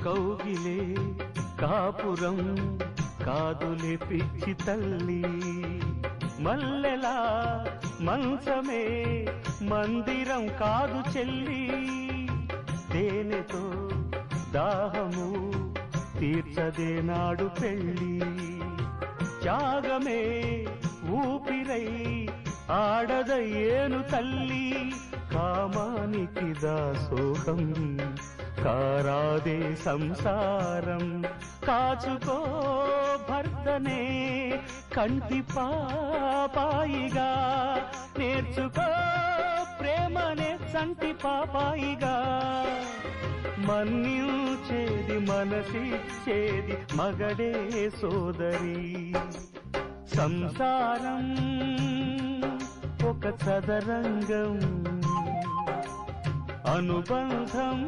కౌగిలే కాపురం కాదులే పిచ్చి తల్లి మల్లెలా మంచమే మందిరం కాదు చెల్లి తేనెతో దాహము తీర్చదే నాడు పెళ్ళి త్యాగమే ఊపిరై ఆడదయ్యేను తల్లి కామానికి దాసోహం కారాదే సంసారం కాచుకో భర్తనే కంటి పాపాయిగా నేర్చుకో ప్రేమనే చంటి పాపాయిగా మన్నించేది మనసిచ్చేది మగడే సోదరి సంసారం ఒక చదరంగం అనుబంధం